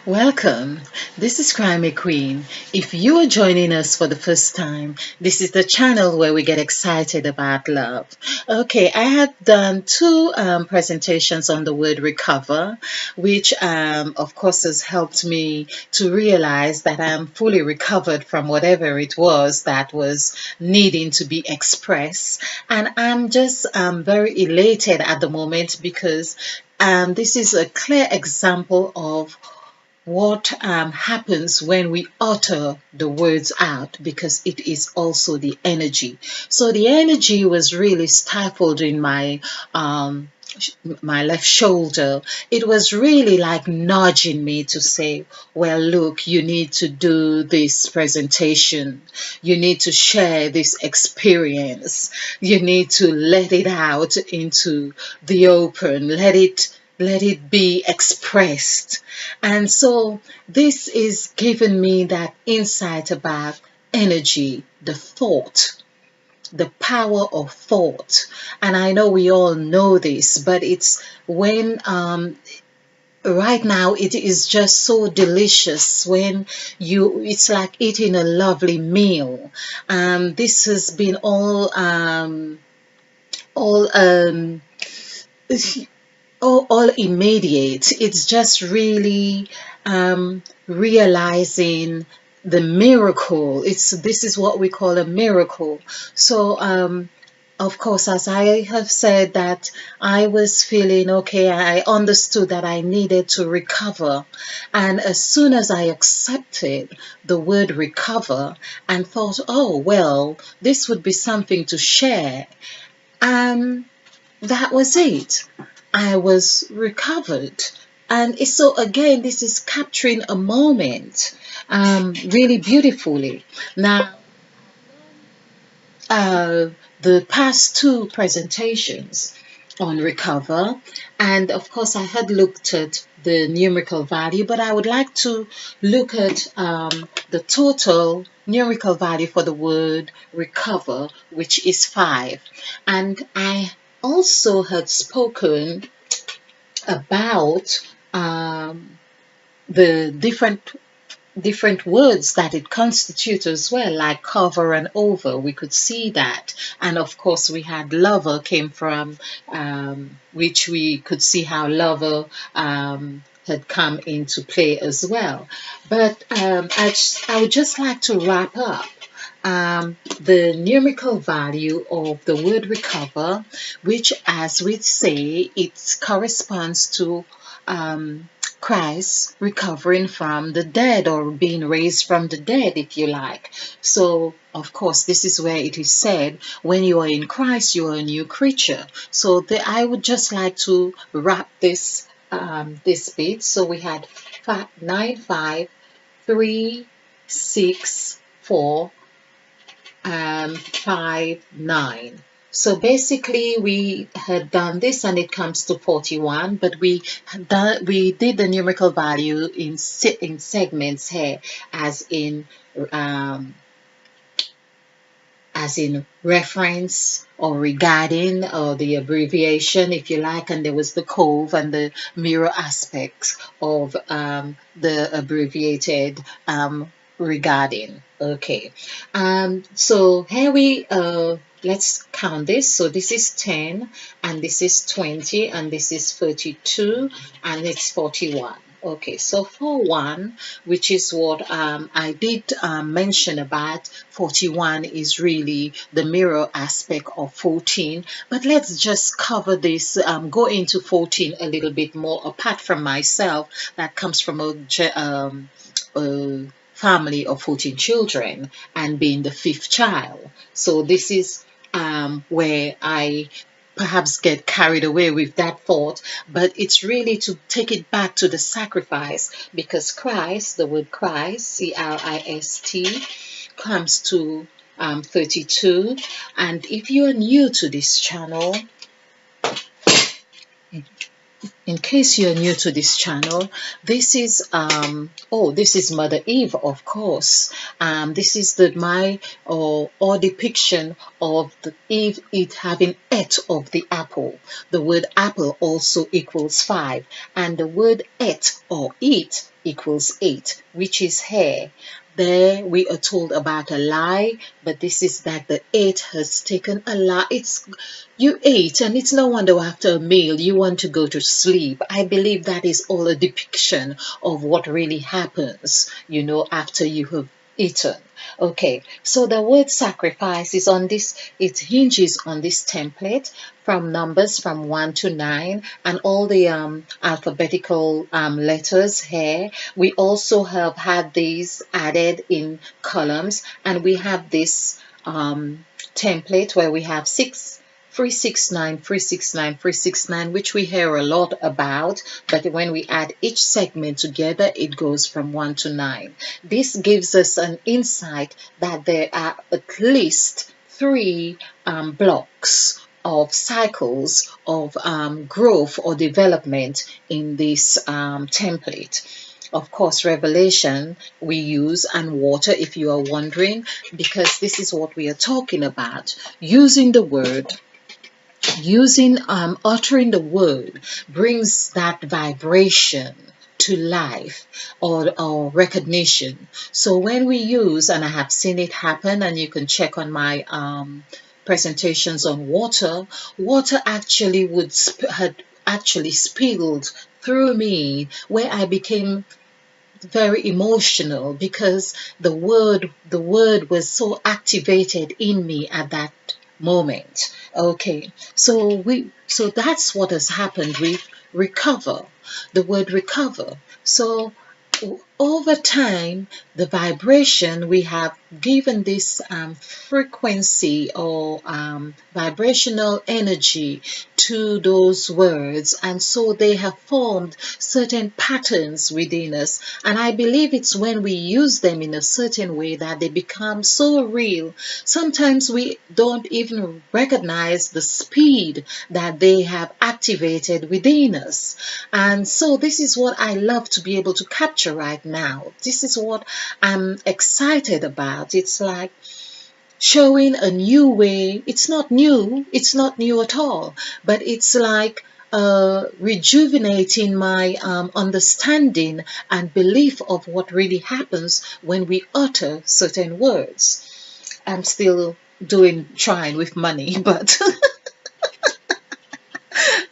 Welcome. This is Crime Queen. If you are joining us for the first time, this is the channel where we get excited about love. Okay, I have done two presentations on the word recover, which of course has helped me to realize that I am fully recovered from whatever it was that was needing to be expressed. And I'm just very elated at the moment because this is a clear example of what happens when we utter the words out, because it is also the energy. So the energy was really stifled in my left shoulder. It was really like nudging me to say, well, look, you need to do this presentation, you need to share this experience, you need to let it out into the open, let it be expressed. And so this is giving me that insight about energy, the thought, the power of thought. And I know we all know this, but it's when right now it is just so delicious when it's like eating a lovely meal. This has been all all immediate. It's just really realizing the miracle. This is what we call a miracle. So of course, as I have said, that I was feeling okay, I understood that I needed to recover. And as soon as I accepted the word recover and thought, oh, well, this would be something to share, um, that was it. I was recovered. And so again, this is capturing a moment really beautifully. Now, uh, the past two presentations on recover, and of course, I had looked at the numerical value, but I would like to look at the total numerical value for the word recover, which is 5. And I also had spoken about the different words that it constitutes as well, like cover and over. We could see that. And of course, we had lover came from, which we could see how lover had come into play as well. But I would just like to wrap up the numerical value of the word recover, which, as we say, it corresponds to Christ recovering from the dead, or being raised from the dead, if you like. So, of course, this is where it is said, when you are in Christ, you are a new creature. So, I would just like to wrap this bit. So, we had 9, 5, 3, 6, 4, 5, 9. So basically, we had done this, and it comes to 41, but we did the numerical value in segments here, um, as in reference or regarding, or the abbreviation, if you like, and there was the cove and the mirror aspects of the abbreviated regarding. Okay, so here let's count this. So this is 10, and this is 20, and this is 32, and it's 41. Okay, so for 1, which is what I did mention about, 41 is really the mirror aspect of 14. But let's just cover this, go into 14 a little bit more, apart from myself, that comes from a family of 14 children and being the 5th child. So this is where I perhaps get carried away with that thought, but it's really to take it back to the sacrifice, because Christ, the word Christ, Christ, comes to 32. And if you are new to this channel, In case you're new to this channel, this is this is Mother Eve, of course. This is my or depiction of the Eve having ate of the apple. The word apple also equals 5, and the word ate or eat equals 8, which is hair. There we are told about a lie, but this is that the 8 has taken a lie. It's you ate, and it's no wonder after a meal you want to go to sleep. I believe that is all a depiction of what really happens, after you have eaten. Okay, so the word sacrifice is on this, it hinges on this template from numbers from 1 to 9 and all the alphabetical letters here. We also have had these added in columns, and we have this template where we have 369, 369, 369, which we hear a lot about, but when we add each segment together, it goes from 1 to 9. This gives us an insight that there are at least 3 blocks of cycles of growth or development in this template. Of course, revelation we use, and water, if you are wondering, because this is what we are talking about. Using the word, uttering the word brings that vibration to life or recognition. So when we use, and I have seen it happen, and you can check on my presentations on water actually had actually spilled through me, where I became very emotional because the word was so activated in me at that moment. Okay, so that's what has happened with recover, the word recover. So over time, the vibration, we have given this frequency or vibrational energy to those words, and so they have formed certain patterns within us. And I believe it's when we use them in a certain way that they become so real. Sometimes we don't even recognize the speed that they have activated within us. And so this is what I love to be able to capture right now. This is what I'm excited about. It's like showing a new way. It's not new at all, but it's like rejuvenating my understanding and belief of what really happens when we utter certain words. I'm still trying with money, but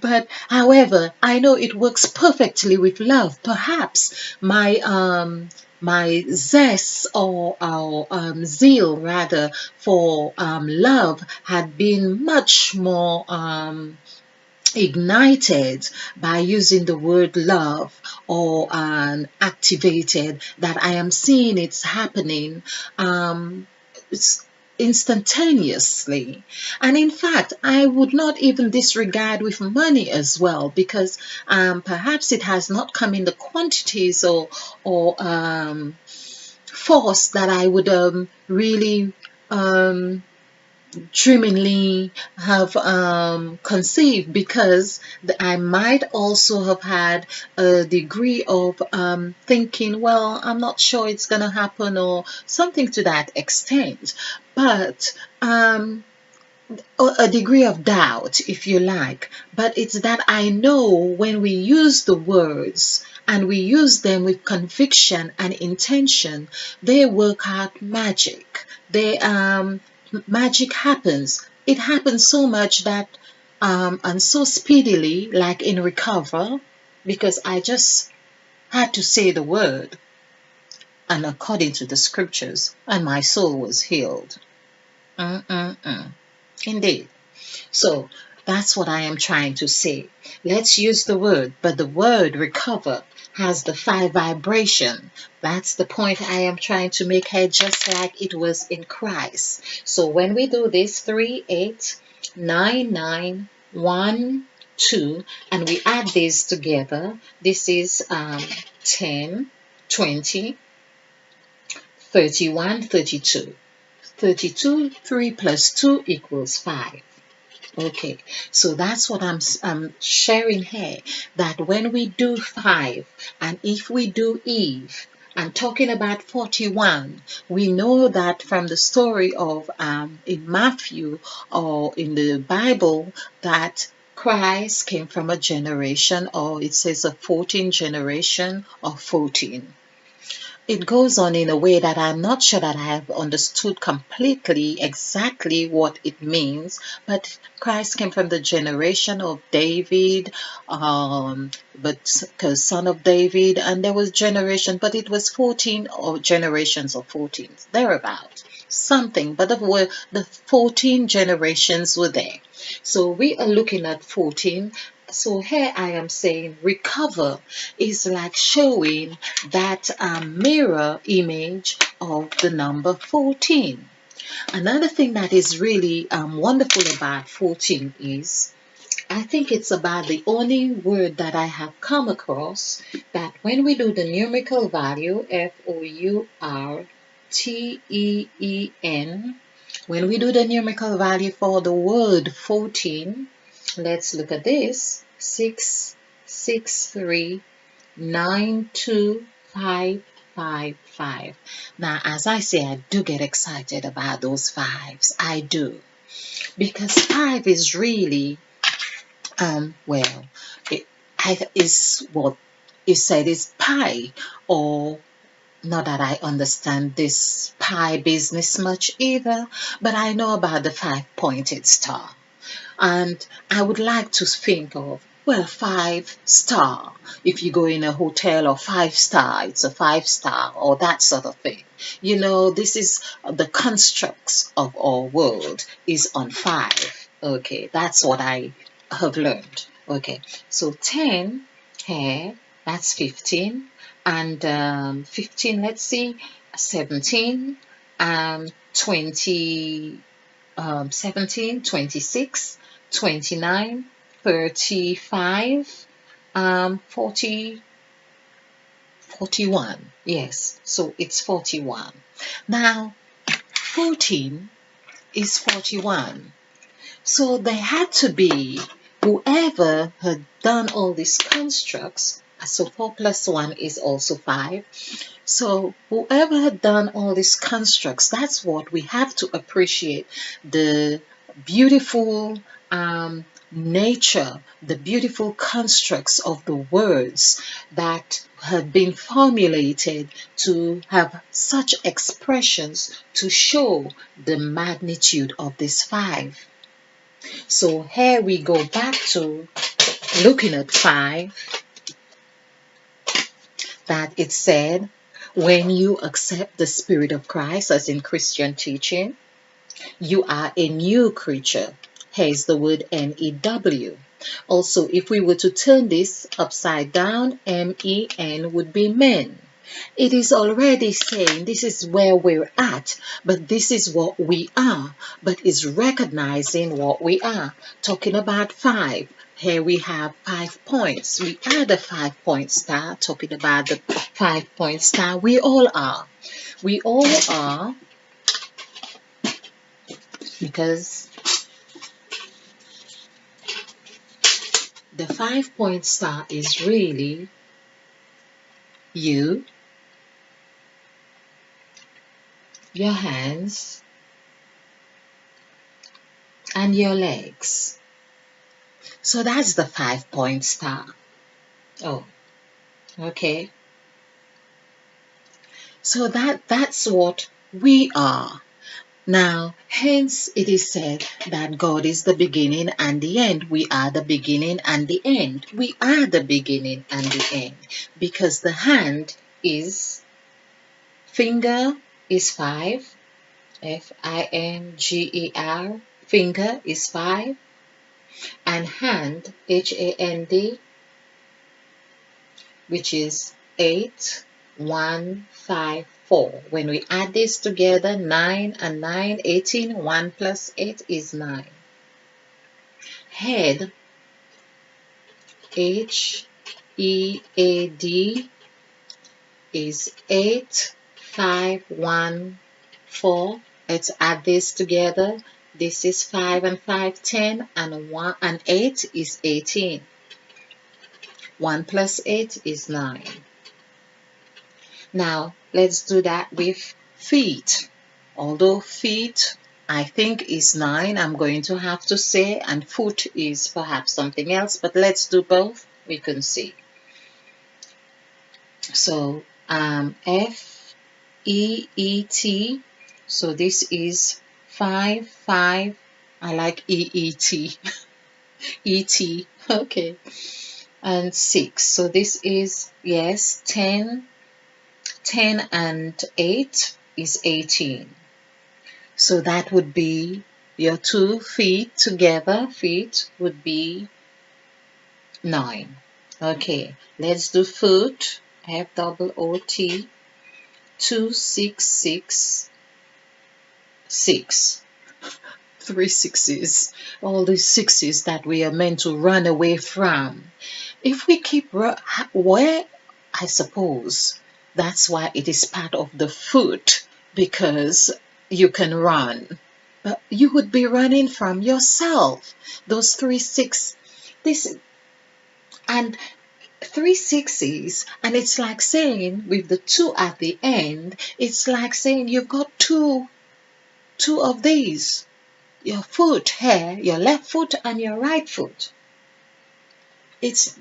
but however, I know it works perfectly with love. Perhaps my zest or zeal rather for love had been much more ignited by using the word love, or activated, that I am seeing it's happening it's instantaneously. And in fact, I would not even disregard with money as well, because perhaps it has not come in the quantities or force that I would really dreamingly have conceived, because I might also have had a degree of thinking, well, I'm not sure it's going to happen, or something to that extent. But a degree of doubt, if you like. But it's that I know when we use the words and we use them with conviction and intention, they work out magic. Magic happens. It happens so much that and so speedily, like in recover, because I just had to say the word, and according to the scriptures, and my soul was healed. Indeed. So that's what I am trying to say. Let's use the word, but the word recover has the 5 vibration. That's the point I am trying to make here, just like it was in Christ. So when we do this 3, 8, 9, 9, 1, 2, and we add these together, this is 10, 20, 31, 32. 32, 3 plus 2 equals 5. Okay, so that's what I'm sharing here. That when we do 5, and if we do Eve, and talking about 41, we know that from the story of in Matthew or in the Bible that Christ came from a generation, or it says a 14 generation of 14. It goes on in a way that I'm not sure that I have understood completely exactly what it means, but Christ came from the generation of David, but because son of David, and there was generation, but it was 14 or generations of 14, thereabout. Something, but the 14 generations were there. So we are looking at 14. So here I am saying recover is like showing that mirror image of the number 14. Another thing that is really wonderful about 14 is I think it's about the only word that I have come across that when we do the numerical value, FOURTEEN, when we do the numerical value for the word 14, let's look at this 6639255. Now, as I say, I do get excited about those fives. I do. Because 5 is really well, it is what is said is pi, or not that I understand this pi business much either, but I know about the 5-pointed star. And I would like to think of, well, 5 star. If you go in a hotel or 5 star, it's a 5 star or that sort of thing. This is the constructs of our world is on 5. Okay, that's what I have learned. Okay, so 10 here, that's 15. And 15, let's see, 17, 20. 17, 26, 29, 35, 40, 41. Yes, so it's 41. Now, 14 is 41. So there had to be whoever had done all these constructs. So 4 plus 1 is also 5. So whoever had done all these constructs, that's what we have to appreciate, the beautiful nature, the beautiful constructs of the words that have been formulated to have such expressions to show the magnitude of this 5. So here we go back to looking at 5, that it said, when you accept the Spirit of Christ, as in Christian teaching, you are a new creature. Here's the word NEW. Also, if we were to turn this upside down, MEN would be men. It is already saying this is where we're at, but this is what we are, but is recognizing what we are. Talking about 5. Here we have 5 points. We are the 5-point star, talking about the 5-point star. We all are. We all are, because the 5-point star is really you, your hands, and your legs. So that's the 5-point star. Oh, okay. So that's what we are. Now, hence it is said that God is the beginning and the end. We are the beginning and the end. We are the beginning and the end. Because the hand is, finger is 5, FINGER, finger is 5, and hand, HAND, which is 8, 1, 5, 4. When we add this together, 9 and 9, 18, 1 plus 8 is 9. Head, HEAD, is 8, 5, 1, 4. Let's add this together. This is 5 and 5, 10, and 1 and 8 is 18. 1 plus 8 is 9. Now, let's do that with feet. Although feet, I think, is 9, I'm going to have to say, and foot is perhaps something else, but let's do both. We can see. So, F-E-E-T. So this is 5, 5. I like E-E-T. E-T. Okay. And 6. So this is, yes, 10. 10 and 8 is 18. So that would be your 2 feet together. Feet would be 9. Okay, let's do foot. F-O-O-T. 2, 6, 6, 6. 3 sixes. All these sixes that we are meant to run away from. If we keep where, I suppose that's why it is part of the foot, because you can run, but you would be running from yourself. Those 3 6, this and 3 sixes, and it's like saying with the 2 at the end, it's like saying you've got two of these, your foot here, your left foot and your right foot. It's,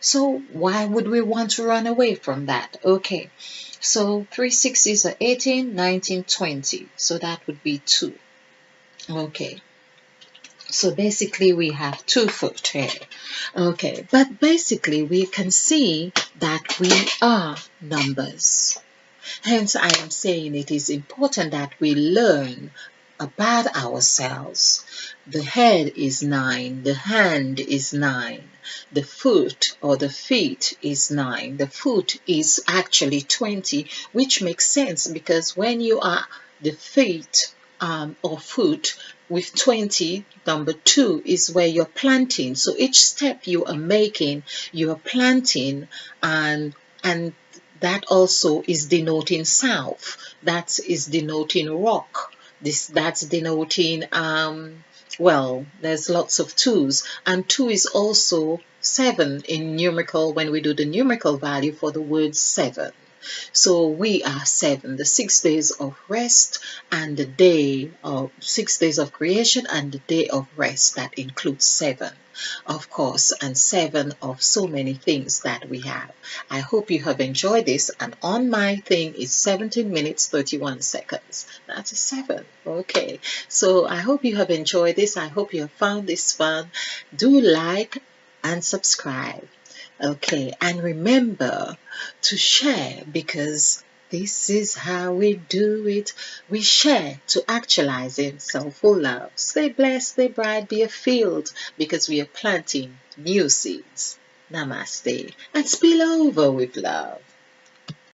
so why would we want to run away from that? Okay, so 3 sixes are 18, 19, 20. So that would be 2. Okay, so basically we have 2 foot here. Okay, but basically we can see that we are numbers. Hence, I am saying it is important that we learn about ourselves. The head is 9, the hand is 9, the foot or the feet is 9, the foot is actually 20, which makes sense because when you are the feet or foot with 20, number 2 is where you're planting. So each step you are making, you are planting, and that also is denoting south. That is denoting rock. That's denoting well, there's lots of 2s, and 2 is also 7 in numerical when we do the numerical value for the word 7. So we are 7, the 6 days of rest and the day of 6 days of creation and the day of rest. That includes 7, of course, and 7 of so many things that we have. I hope you have enjoyed this, and on my thing is 17 minutes 31 seconds. That's a 7. Okay, so I hope you have enjoyed this. I hope you have found this fun. Do like and subscribe. Okay, and remember to share, because this is how we do it. We share to actualize in soulful love. Stay blessed, stay bright, be a field, because we are planting new seeds. Namaste, and spill over with love.